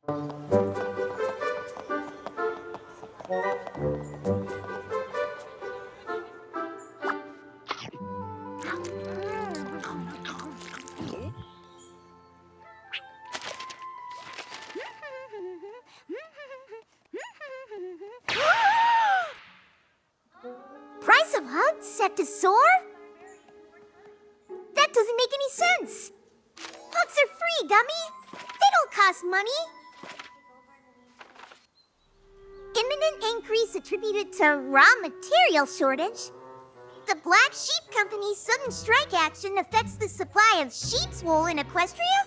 Price of hugs set to soar? That doesn't make any sense. Hugs are free, dummy. They don't cost money. Imminent increase attributed to raw material shortage. The Black Sheep Company's sudden strike action affects the supply of sheep's wool in Equestria?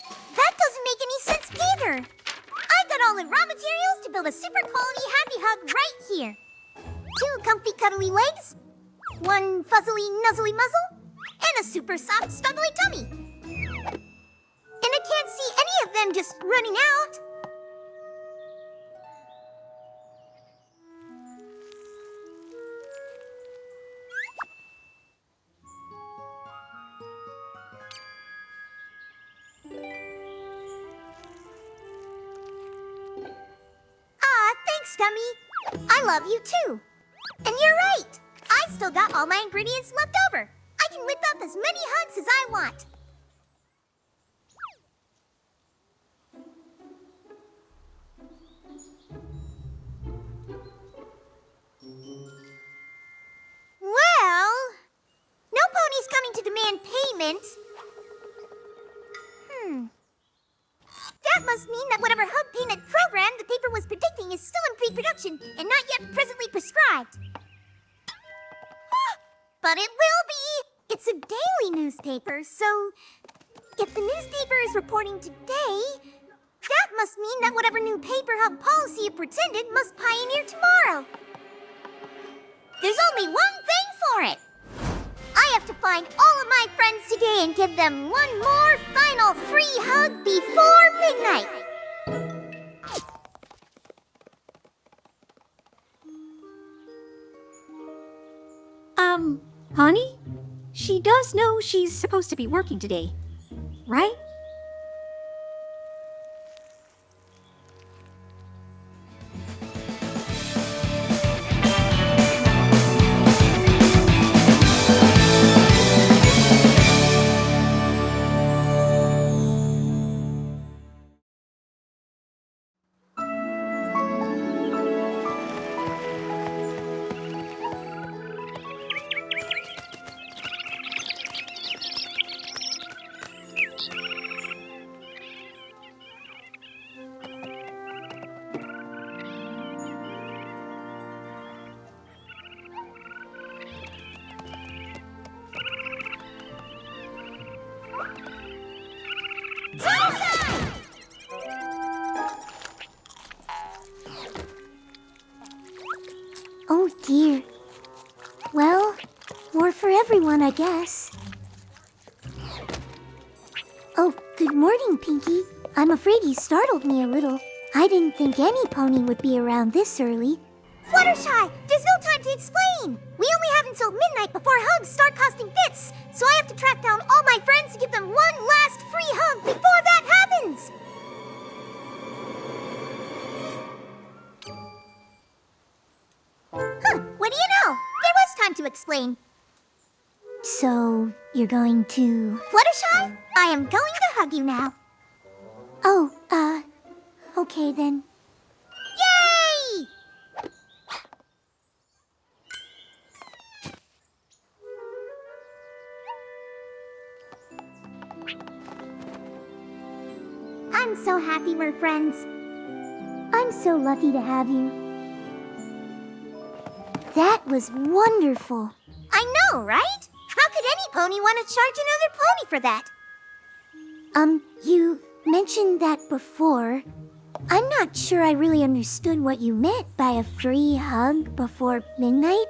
That doesn't make any sense either. I got all the raw materials to build a super quality happy hug right here. 2 comfy cuddly legs, 1 fuzzily nuzzly muzzle, and a super soft snuggly tummy. And I can't see any of them just running out. Thanks, Tummy. I love you too. And you're right. I still got all my ingredients left over. I can whip up as many hugs as I want. Well, no pony's coming to demand payment. That must mean that whatever hug payment program the paper was predicting is still in pre-production and not yet presently prescribed. But it will be! It's a daily newspaper, so if the newspaper is reporting today, that must mean that whatever new paper hug policy it pretended must pioneer tomorrow. There's only one thing for it. I have to find all of my friends today and give them one more final free hug before midnight. Honey? She does know she's supposed to be working today, right? Oh dear. Well, more for everyone, I guess. Oh, good morning, Pinkie. I'm afraid you startled me a little. I didn't think any pony would be around this early. Fluttershy, there's no time to explain. We only have until midnight before hugs start costing bits, so I have to track down all my friends to give them one last free hug before that happens. What do you know? There was time to explain. So, you're going to... Fluttershy, I am going to hug you now. Oh, okay then. Yay! I'm so happy we're friends. I'm so lucky to have you. That was wonderful. I know, right? How could any pony want to charge another pony for that? You mentioned that before. I'm not sure I really understood what you meant by a free hug before midnight.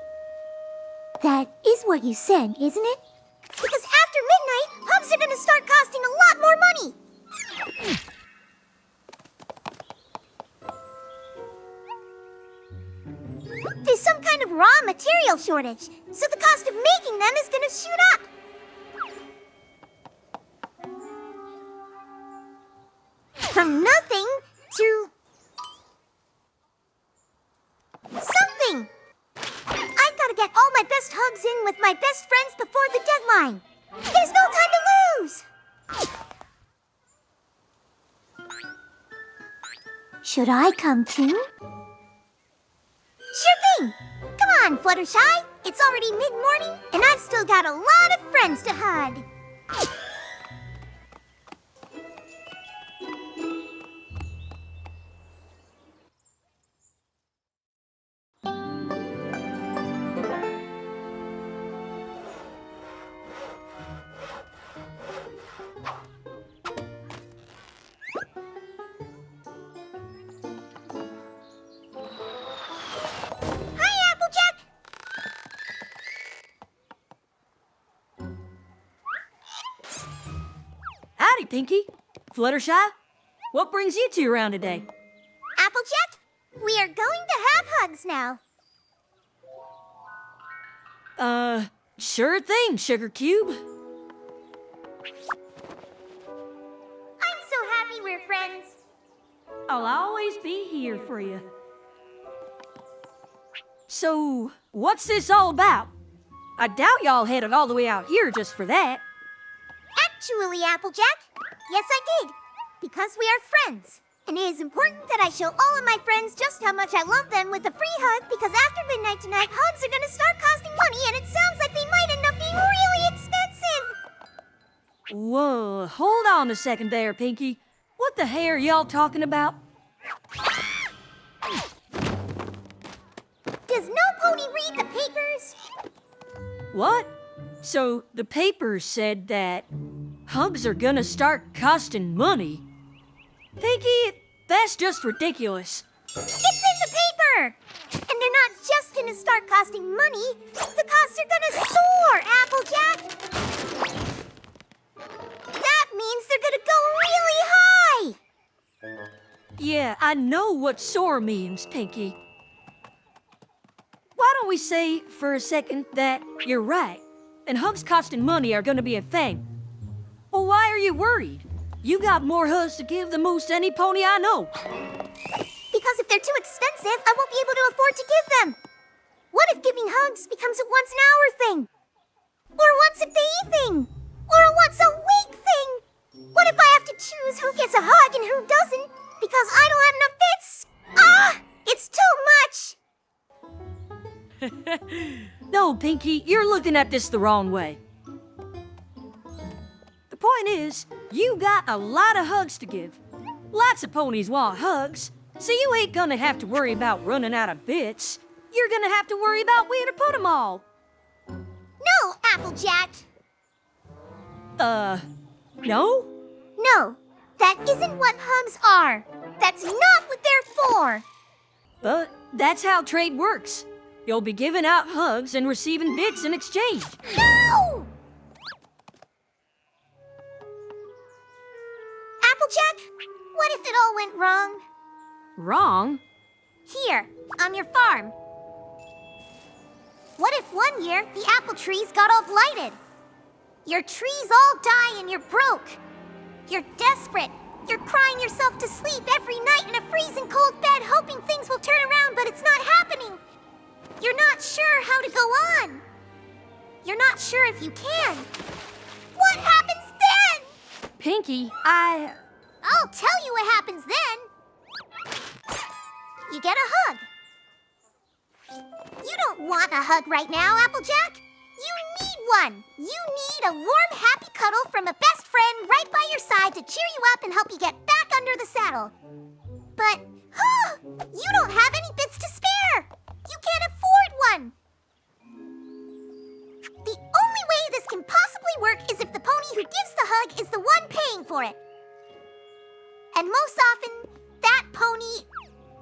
That is what you said, isn't it? Because after midnight, hugs are going to start costing a lot more money. There's some kind of raw material shortage, so the cost of making them is going to shoot up. From nothing to something. I've got to get all my best hugs in with my best friends before the deadline. There's no time to lose. Should I come too? Sure thing. Come on, Fluttershy. It's already mid-morning, and I've still got a lot of friends to hug. Howdy, Pinkie. Fluttershy, what brings you two around today? Applejack, we are going to have hugs now. Sure thing, Sugar Cube. I'm so happy we're friends. I'll always be here for you. So, what's this all about? I doubt y'all headed all the way out here just for that. Actually, Applejack, yes I did. Because we are friends. And it is important that I show all of my friends just how much I love them with a free hug, because after midnight tonight, hugs are gonna start costing money, and it sounds like they might end up being really expensive. Whoa, hold on a second there, Pinkie. What the hell are y'all talking about? Does no pony read the papers? What? So, the papers said that hugs are gonna start costing money? Pinkie, that's just ridiculous. It's in the paper! And they're not just gonna start costing money, the costs are gonna soar, Applejack! That means they're gonna go really high! Yeah, I know what soar means, Pinkie. Why don't we say for a second that you're right, and hugs costing money are gonna be a thing? Well, why are you worried? You got more hugs to give than most any pony I know. Because if they're too expensive, I won't be able to afford to give them. What if giving hugs becomes a once-an-hour thing? Or a once-a-day thing? Or a once-a-week thing? What if I have to choose who gets a hug and who doesn't? Because I don't have enough bits? Ah! It's too much! No, Pinkie, you're looking at this the wrong way. The point is, you got a lot of hugs to give. Lots of ponies want hugs, so you ain't gonna have to worry about running out of bits. You're gonna have to worry about where to put them all. No, Applejack! No? No, that isn't what hugs are. That's not what they're for. But that's how trade works. You'll be giving out hugs and receiving bits in exchange. No! Applejack, what if it all went wrong? Wrong? Here, on your farm. What if one year the apple trees got all blighted? Your trees all die and you're broke. You're desperate. You're crying yourself to sleep every night in a freezing cold bed hoping things will turn around, but it's not happening. You're not sure how to go on. You're not sure if you can. What happens then? Pinkie, I'll tell you what happens then. You get a hug. You don't want a hug right now, Applejack. You need one. You need a warm, happy cuddle from a best friend right by your side to cheer you up and help you get back under the saddle. But, you don't have any bits to spare. You can't afford one. The only way this can possibly work is if the pony who gives the hug is the one paying for it. And most often, that pony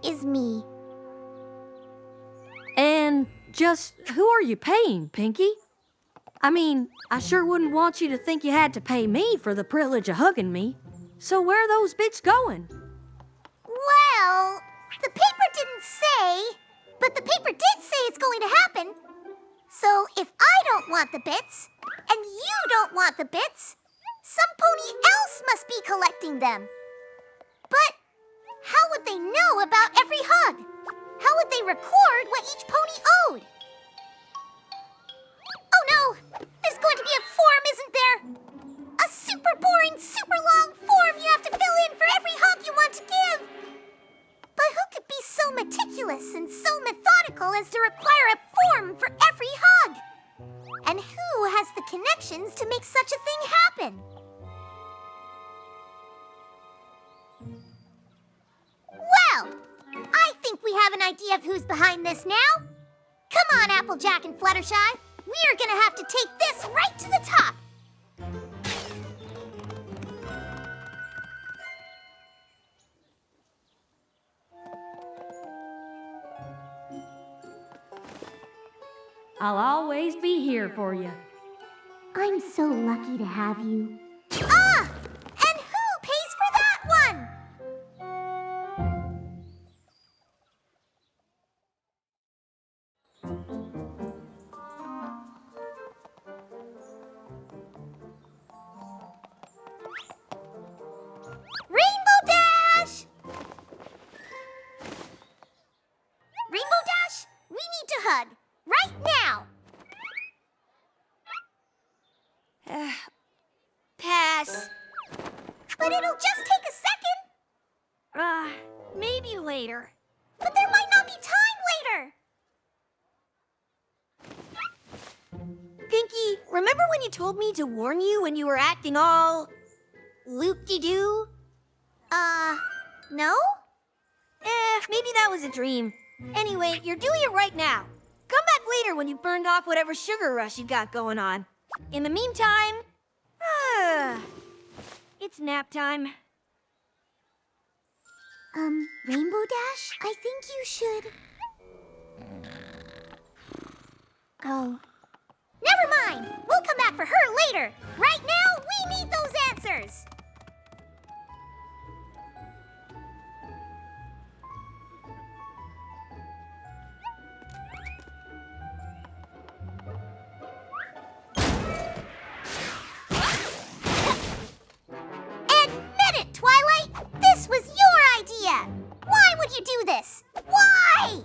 is me. And just who are you paying, Pinkie? I mean, I sure wouldn't want you to think you had to pay me for the privilege of hugging me. So where are those bits going? Well, the paper didn't say, but the paper did say it's going to happen. So if I don't want the bits, and you don't want the bits, some pony else must be collecting them. But how about every hug? How would they record what each pony owed? Oh no! There's going to be a form, isn't there? A super boring, super long form you have to fill in for every hug you want to give. But who could be so meticulous and so methodical as to require a form for every hug? And who has the connections to make such a thing happen? Well, I think we have an idea of who's behind this now. Come on, Applejack and Fluttershy. We're gonna have to take this right to the top. I'll always be here for you. I'm so lucky to have you. Ah! And who pays for that one? Rainbow Dash! Rainbow Dash, we need to hug. Right now! Pass. But it'll just take a second. Maybe later. But there might not be time later. Pinkie, remember when you told me to warn you when you were acting all loop-de-doo? No? Maybe that was a dream. Anyway, you're doing it right now. Come back later when you've burned off whatever sugar rush you got going on. In the meantime, it's nap time. Rainbow Dash, I think you should... Oh. Never mind! We'll come back for her later! Right now, we need those answers! Admit it, Twilight! This was your idea! Why would you do this? Why?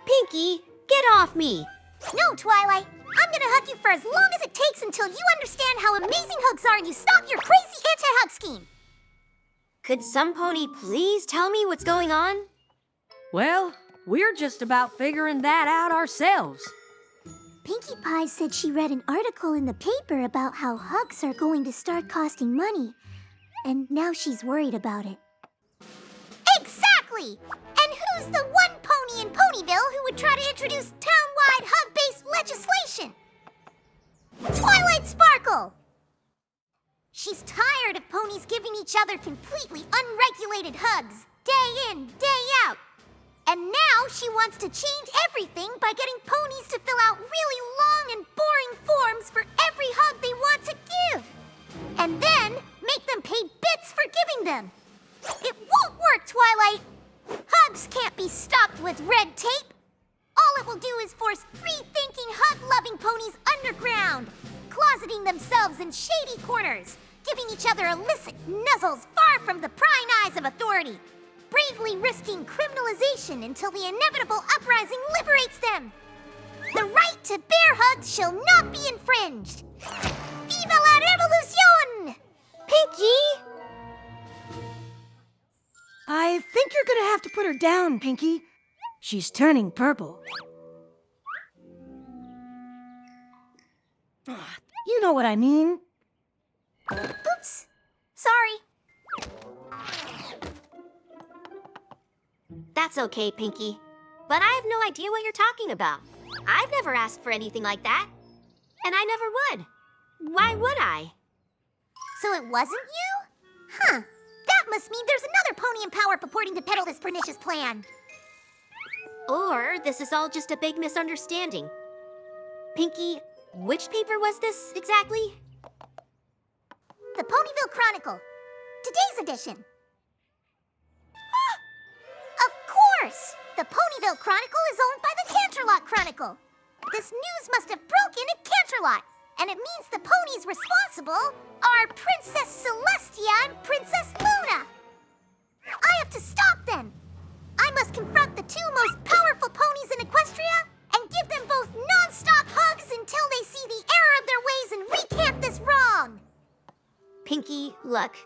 Pinkie, get off me. No, Twilight. I'm gonna hug you for as long as it takes until you understand how amazing hugs are and you stop your crazy anti-hug scheme. Could some pony please tell me what's going on? Well, we're just about figuring that out ourselves. Pinkie Pie said she read an article in the paper about how hugs are going to start costing money. And now she's worried about it. Exactly! And who's the one pony in Ponyville who would try to introduce town-wide hug-based legislation? Twilight Sparkle! She's tired of ponies giving each other completely unregulated hugs, day in, day out. And now she wants to change everything by getting ponies to fill out really long and boring forms for every hug they want to give. And then make them pay bits for giving them. It won't work, Twilight. Hugs can't be stopped with red tape. All it will do is force free-thinking, hug-loving ponies underground, closeting themselves in shady corners, giving each other illicit nuzzles far from the prying eyes of authority, bravely risking criminalization until the inevitable uprising liberates them. The right to bear hugs shall not be infringed. Viva la revolution! Pinkie! I think you're gonna have to put her down, Pinkie. She's turning purple. You know what I mean. Oops. Sorry. That's okay, Pinkie. But I have no idea what you're talking about. I've never asked for anything like that. And I never would. Why would I? So it wasn't you? Huh. That must mean there's another pony in power purporting to peddle this pernicious plan. Or this is all just a big misunderstanding. Pinkie, which paper was this exactly? The Ponyville Chronicle. Today's edition. Of course! The Ponyville Chronicle is owned by the Canterlot Chronicle. This news must have broken at Canterlot, and it means the ponies responsible are Princess Celestia and Princess Luna. I have to stop them. I must Equestria and give them both non-stop hugs until they see the error of their ways and recant this wrong. Pinkie, look.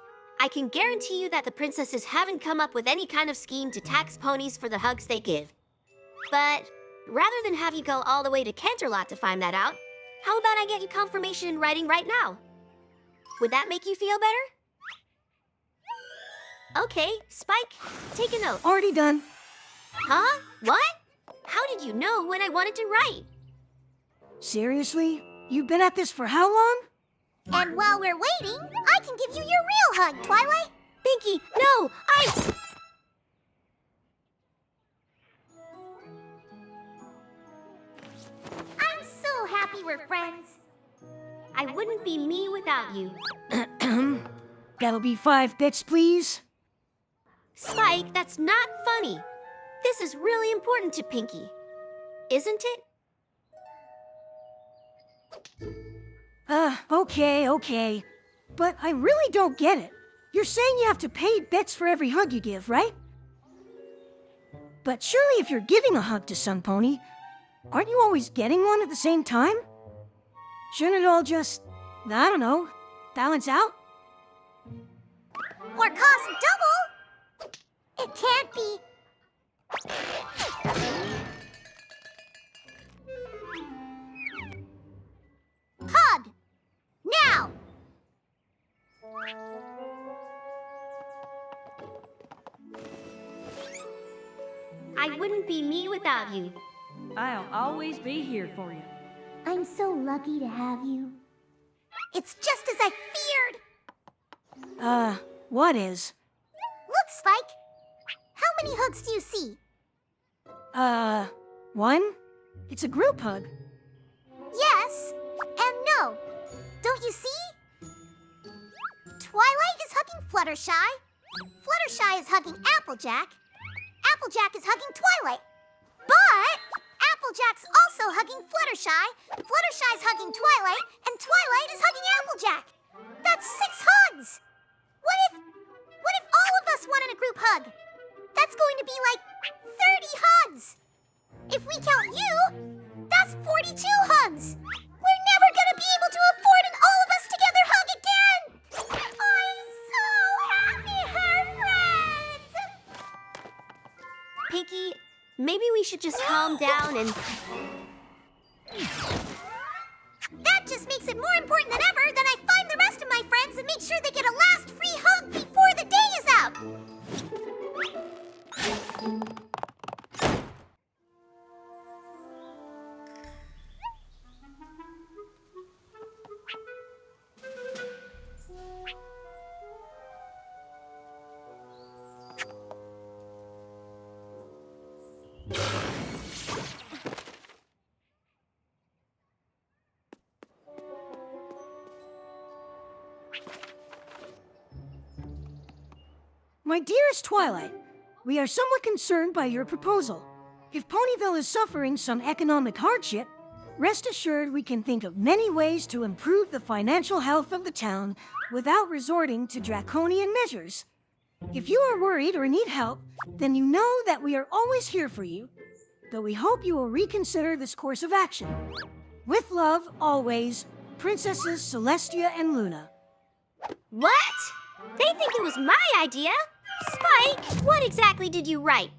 I can guarantee you that the princesses haven't come up with any kind of scheme to tax ponies for the hugs they give. But rather than have you go all the way to Canterlot to find that out, how about I get you confirmation in writing right now? Would that make you feel better? Okay, Spike, take a note. Already done. Huh? What? How did you know when I wanted to write? Seriously? You've been at this for how long? And while we're waiting, I can give you your real hug, Twilight. Pinkie, no! I'm so happy we're friends. I wouldn't be me without you. That'll be 5 bits, please. Spike, that's not funny. This is really important to Pinkie. Isn't it? Okay. But I really don't get it. You're saying you have to pay bits for every hug you give, right? But surely if you're giving a hug to some pony, aren't you always getting one at the same time? Shouldn't it all just, I don't know, balance out? Or cost double? It can't be. Hug! Now! I wouldn't be me without you. I'll always be here for you. I'm so lucky to have you. It's just as I feared! What is? Look, Spike! How many hugs do you see? 1? It's a group hug. Yes and no. Don't you see? Twilight is hugging Fluttershy. Fluttershy is hugging Applejack. Applejack is hugging Twilight. But Applejack's also hugging Fluttershy. Fluttershy's hugging Twilight, and Twilight is hugging Applejack. That's 6 hugs. What if all of us wanted a group hug? That's going to be like 30 hugs. If we count you, that's 42 hugs. We're never gonna be able to afford an all of us together hug again. I'm so happy we're friends. Pinkie, maybe we should just calm down and... That just makes it more important than ever that I find the rest of my friends and make sure they get a last free hug before the day is out. My dearest Twilight, we are somewhat concerned by your proposal. If Ponyville is suffering some economic hardship, rest assured we can think of many ways to improve the financial health of the town without resorting to draconian measures. If you are worried or need help, then you know that we are always here for you. But we hope you will reconsider this course of action. With love, always, Princesses Celestia and Luna. What? They think it was my idea? Spike, what exactly did you write?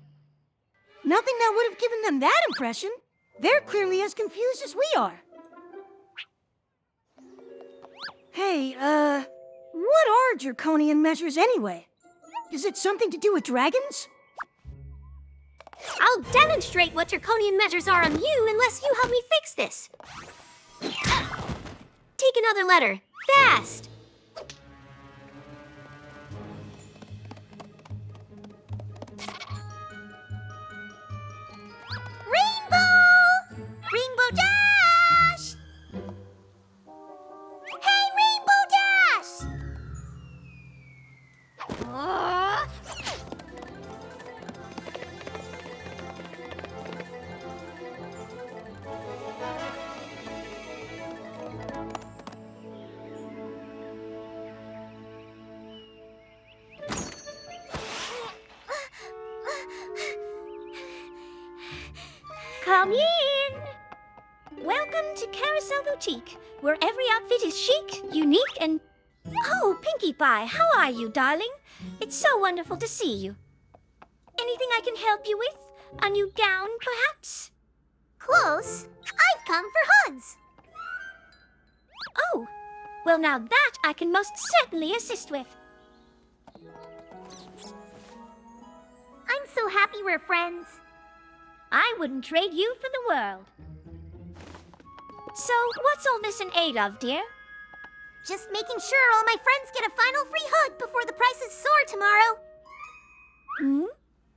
Nothing that would have given them that impression. They're clearly as confused as we are. Hey, what are draconian measures anyway? Is it something to do with dragons? I'll demonstrate what draconian measures are on you unless you help me fix this. Take another letter, fast! Rainbow! Rainbow Dash! Hey, Rainbow Dash! Come in! Welcome to Carousel Boutique, where every outfit is chic, unique, and... Oh, Pinkie Pie, how are you, darling? It's so wonderful to see you. Anything I can help you with? A new gown, perhaps? Close. I've come for hugs. Oh, well now that I can most certainly assist with. I'm so happy we're friends. I wouldn't trade you for the world. So, what's all this in aid of, dear? Just making sure all my friends get a final free hug before the prices soar tomorrow. Hmm?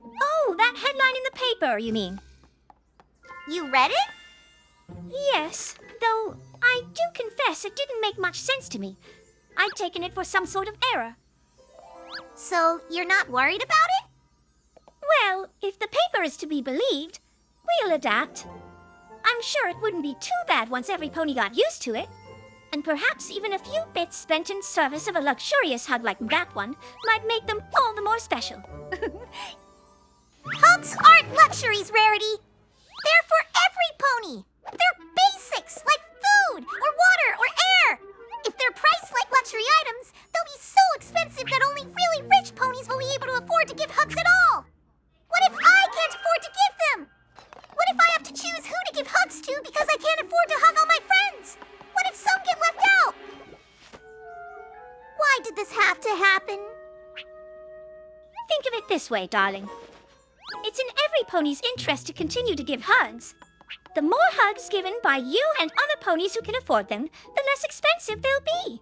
Oh, that headline in the paper, you mean? You read it? Yes, though I do confess it didn't make much sense to me. I'd taken it for some sort of error. So, you're not worried about it? Well, if the paper is to be believed, we'll adapt. I'm sure it wouldn't be too bad once every pony got used to it. And perhaps even a few bits spent in service of a luxurious hug like that one might make them all the more special. Hugs aren't luxuries, Rarity. They're for every pony. They're basics, like food, or water, or air. If they're priced like luxury items, they'll be so expensive that only really rich ponies will be able to afford to give hugs at all. What if I can't afford to give them? What if I have to choose who to give hugs to because I can't afford to hug all my friends? What if some get left out? Why did this have to happen? Think of it this way, darling. It's in every pony's interest to continue to give hugs. The more hugs given by you and other ponies who can afford them, the less expensive they'll be.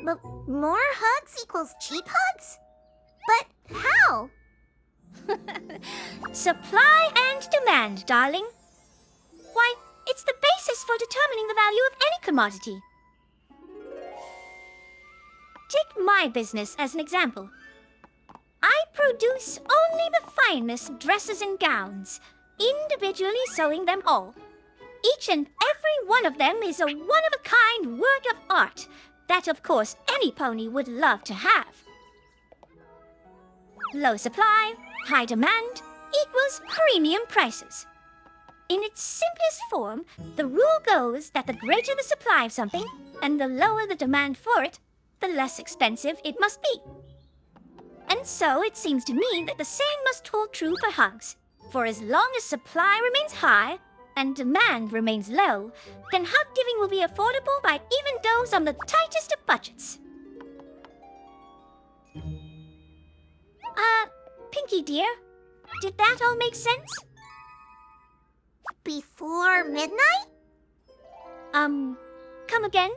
But more hugs equals cheap hugs? But how? Supply and demand, darling. Why, it's the basis for determining the value of any commodity. Take my business as an example. I produce only the finest dresses and gowns, individually sewing them all. Each and every one of them is a one-of-a-kind work of art that, of course, any pony would love to have. Low supply, high demand equals premium prices. In its simplest form, the rule goes that the greater the supply of something and the lower the demand for it, the less expensive it must be. And so it seems to me that the same must hold true for hugs. For as long as supply remains high and demand remains low, then hug giving will be affordable by even those on the tightest of budgets. Pinkie dear, did that all make sense? Before midnight? Come again?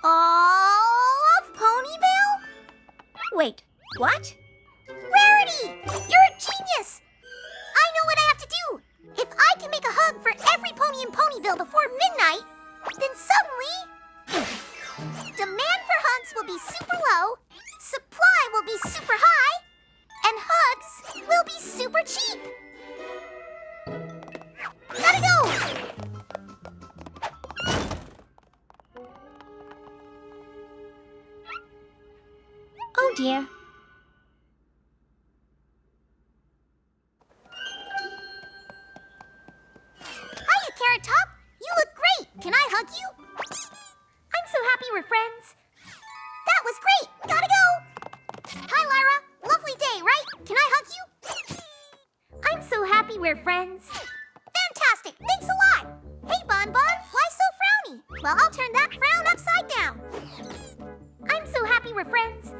All of Ponyville? Wait, what? Rarity! You're a genius! I know what I have to do! If I can make a hug for every pony in Ponyville before midnight, then suddenly... demand for hugs will be super low, supply will be super high, and hugs will be super cheap! Gotta go! Oh dear. Hiya, Carrot Top! You look great! Can I hug you? I'm so happy we're friends. That was great! Gotta go! Hi, Lyra. Lovely day, right? Can I hug you? I'm so happy we're friends. Fantastic! Thanks a lot! Hey, Bon Bon, why so frowny? Well, I'll turn that frown upside down. I'm so happy we're friends.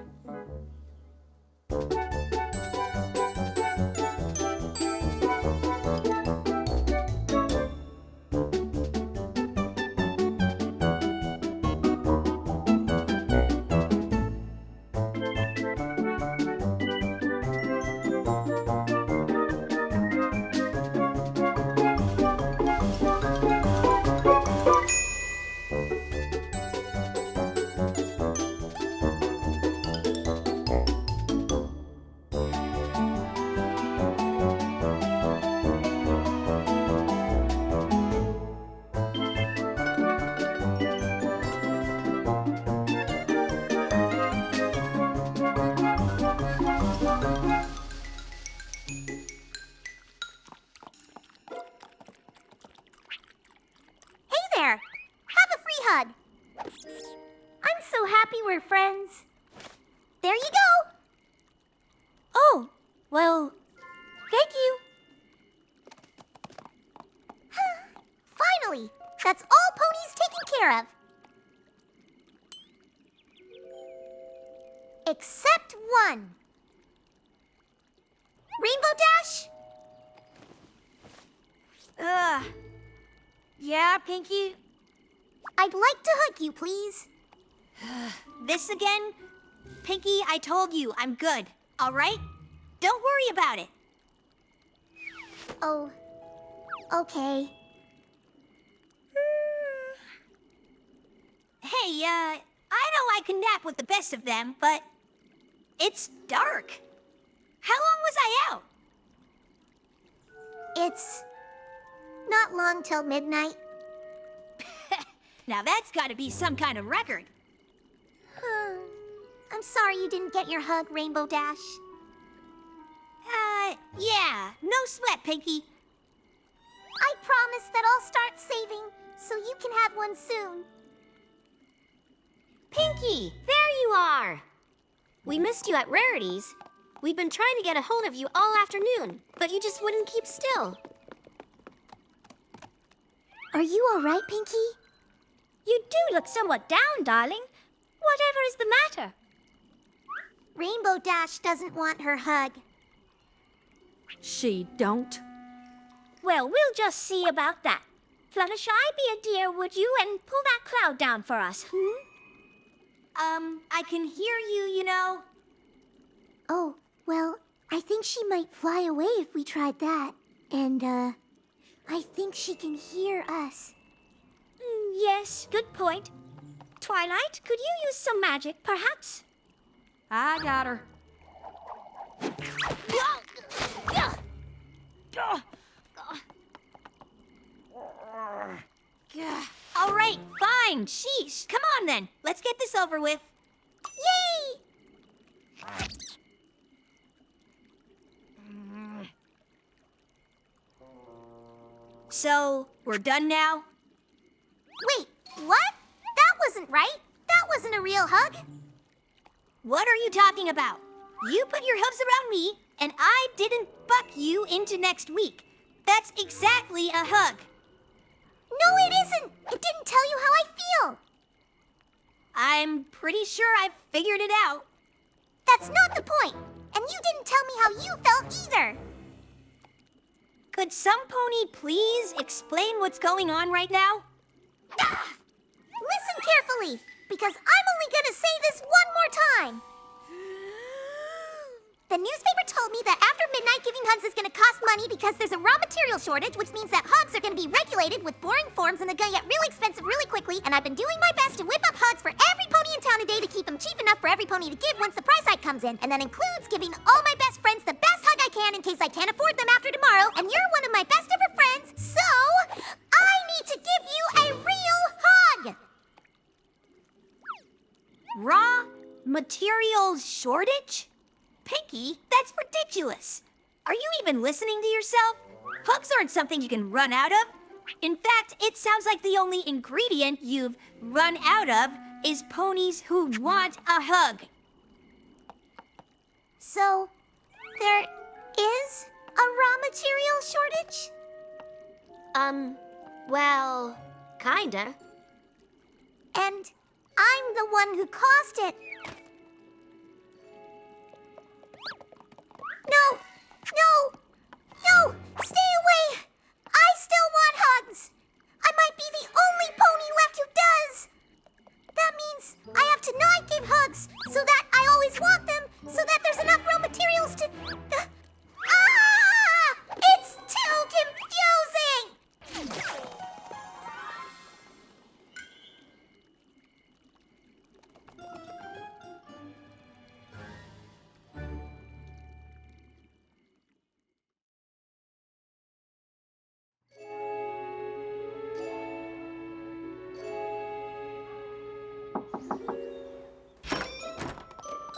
That's all Pony's taken care of. Except one. Rainbow Dash? Yeah, Pinkie? I'd like to hug you, please. This again? Pinkie, I told you, I'm good, all right? Don't worry about it. Oh, okay. Hey, I know I can nap with the best of them, but it's dark. How long was I out? It's not long till midnight. Now that's gotta be some kind of record. I'm sorry you didn't get your hug, Rainbow Dash. Yeah, no sweat, Pinkie. I promise that I'll start saving so you can have one soon. Pinkie, there you are. We missed you at Rarities. We've been trying to get a hold of you all afternoon, but you just wouldn't keep still. Are you all right, Pinkie? You do look somewhat down, darling. Whatever is the matter? Rainbow Dash doesn't want her hug. She don't? Well, we'll just see about that. Fluttershy, be a dear, would you, and pull that cloud down for us, I can hear you, you know. Oh, well, I think she might fly away if we tried that. And, I think she can hear us. Yes, good point. Twilight, could you use some magic, perhaps? I got her. All right, fine. Sheesh. Come on, then. Let's get this over with. Yay! So, we're done now? Wait, what? That wasn't right. That wasn't a real hug. What are you talking about? You put your hooves around me, and I didn't buck you into next week. That's exactly a hug. No, it isn't. It didn't tell you how I feel. I'm pretty sure I've figured it out. That's not the point. And you didn't tell me how you felt either. Could some pony please explain what's going on right now? Listen carefully, because I'm only gonna say this one more time. The newspaper told me that after midnight, giving hugs is gonna cost money because there's a raw material shortage, which means that hugs are gonna be regulated with boring forms and they're gonna get really expensive really quickly. And I've been doing my best to whip up hugs for every pony in town today to keep them cheap enough for every pony to give once the price hike comes in. And that includes giving all my best friends the best hug I can in case I can't afford them after tomorrow. And you're one of my best ever friends, so I need to give you a real hug. Raw material shortage? Pinkie, that's ridiculous. Are you even listening to yourself? Hugs aren't something you can run out of. In fact, it sounds like the only ingredient you've run out of is ponies who want a hug. So, there is a raw material shortage? Well, kinda. And I'm the one who caused it. No! No! No! Stay away! I still want hugs! I might be the only pony left who does! That means I have to not give hugs so that I always want them, so that there's enough raw materials to... It's too confusing!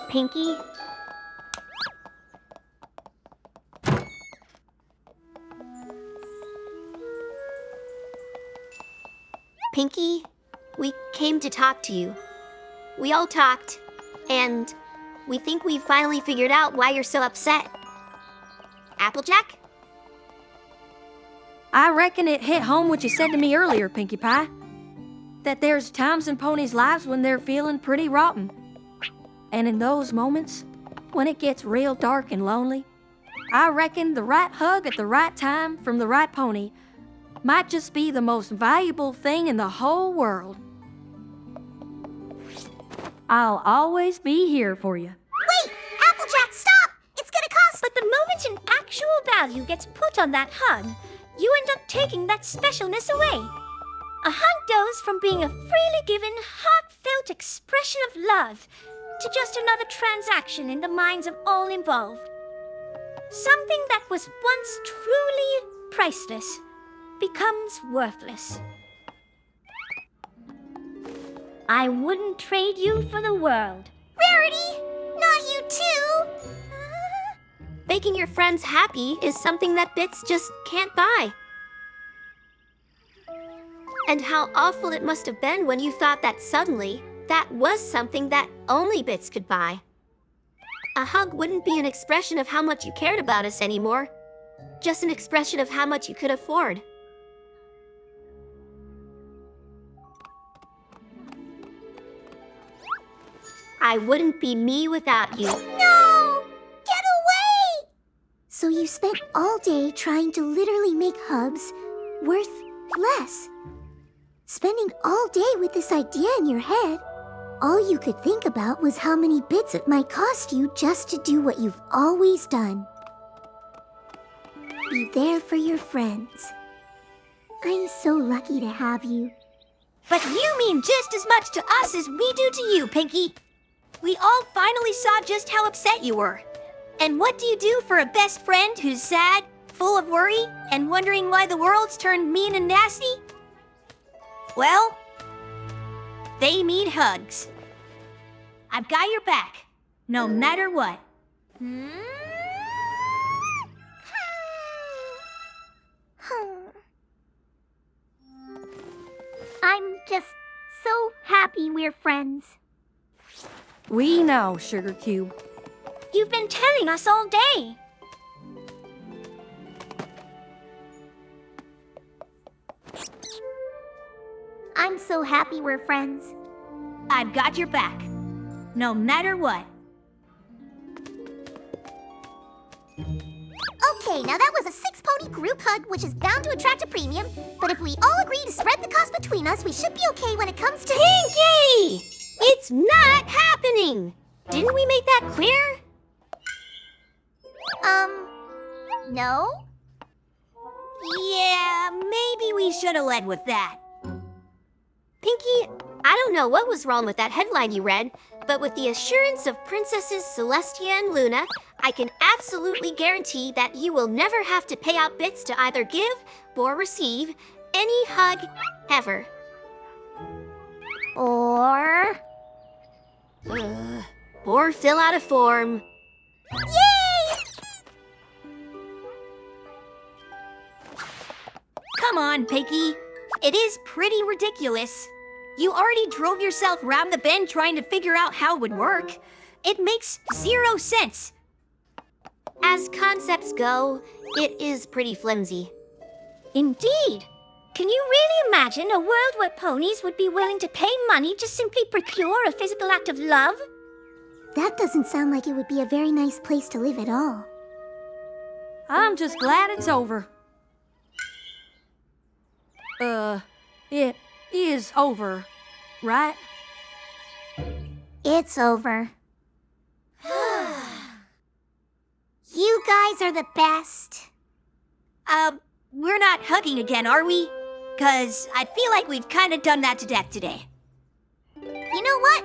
Pinkie? Pinkie, we came to talk to you. We all talked, and we think we finally figured out why you're so upset. Applejack? I reckon it hit home what you said to me earlier, Pinkie Pie. That there's times in ponies' lives when they're feeling pretty rotten. And in those moments, when it gets real dark and lonely, I reckon the right hug at the right time from the right pony might just be the most valuable thing in the whole world. I'll always be here for you. Wait! Applejack, stop! It's gonna cost... But the moment an actual value gets put on that hug, you end up taking that specialness away. A hug goes from being a freely given, heartfelt expression of love to just another transaction in the minds of all involved. Something that was once truly priceless becomes worthless. I wouldn't trade you for the world. Rarity! Not you too! Making your friends happy is something that bits just can't buy. And how awful it must have been when you thought that suddenly that was something that only bits could buy. A hug wouldn't be an expression of how much you cared about us anymore, just an expression of how much you could afford. I wouldn't be me without you. No! Get away! So you spent all day trying to literally make hugs worth less. Spending all day with this idea in your head, all you could think about was how many bits it might cost you just to do what you've always done. Be there for your friends. I'm so lucky to have you. But you mean just as much to us as we do to you, Pinkie. We all finally saw just how upset you were. And what do you do for a best friend who's sad, full of worry, and wondering why the world's turned mean and nasty? Well, they need hugs. I've got your back, no matter what. I'm just so happy we're friends. We know, Sugar Cube. You've been telling us all day. I'm so happy we're friends. I've got your back, no matter what. Okay, now that was a 6-pony group hug, which is bound to attract a premium. But if we all agree to spread the cost between us, we should be okay when it comes to... Pinkie! It's not happening! Didn't we make that clear? No? Yeah, maybe we should have led with that. Pinkie, I don't know what was wrong with that headline you read, but with the assurance of Princesses Celestia and Luna, I can absolutely guarantee that you will never have to pay out bits to either give or receive any hug ever. Or... Or fill out a form. Yay! Come on, Pinkie. It is pretty ridiculous. You already drove yourself round the bend trying to figure out how it would work. It makes 0 sense. As concepts go, it is pretty flimsy. Indeed. Can you really imagine a world where ponies would be willing to pay money to simply procure a physical act of love? That doesn't sound like it would be a very nice place to live at all. I'm just glad it's over. It is over, right? It's over. You guys are the best. We're not hugging again, are we? 'Cause I feel like we've kind of done that to death today. You know what?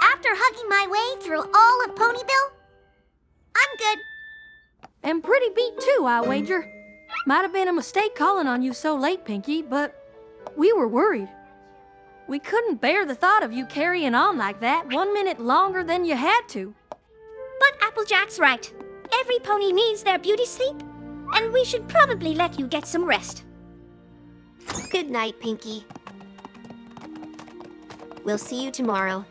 After hugging my way through all of Ponyville, I'm good. And pretty beat too, I wager. Might have been a mistake calling on you so late, Pinkie, but we were worried. We couldn't bear the thought of you carrying on like that 1 minute longer than you had to. But Applejack's right. Every pony needs their beauty sleep, and we should probably let you get some rest. Good night, Pinkie. We'll see you tomorrow.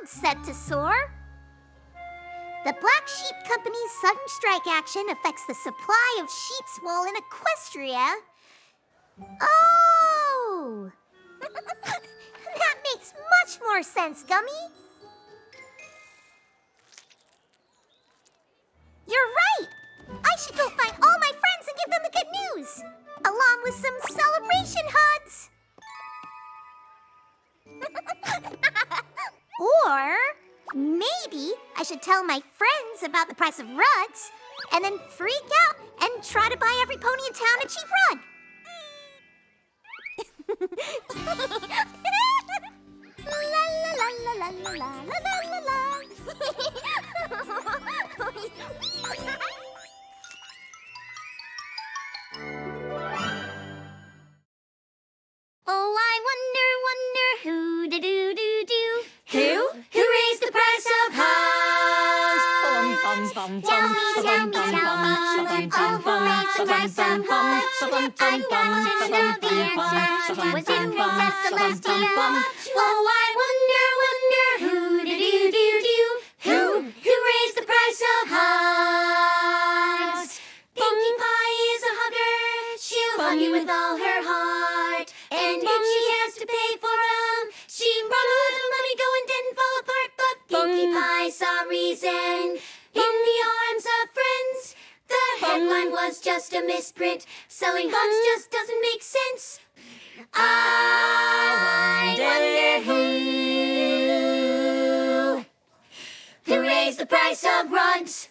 clouds set to soar. The Black Sheep Company's sudden strike action affects the supply of sheep's wool in Equestria. Oh! That makes much more sense, Gummy. You're right! I should go find all my friends and give them the good news, along with some celebration hugs. Or maybe I should tell my friends about the price of rugs and then freak out and try to buy every pony in town a cheap rug. La la la la la la la la la. Oh, I wonder who do do do do. Who raised the price of hugs? Tell me, tell me, tell me. Oh, who raised the price of hugs? I got to know the answer. Was it Princess Celestia? Oh, I wonder who do do do do. Who raised the price of hugs? Pinkie Pie is a hugger. She'll hug you with all her heart. And if she has to pay for 'em, she brought a little money go and didn't fall apart. But Pinkie Pie saw reason in the arms of friends. The headline was just a misprint. Selling hugs just doesn't make sense. I wonder who raised the price of rugs.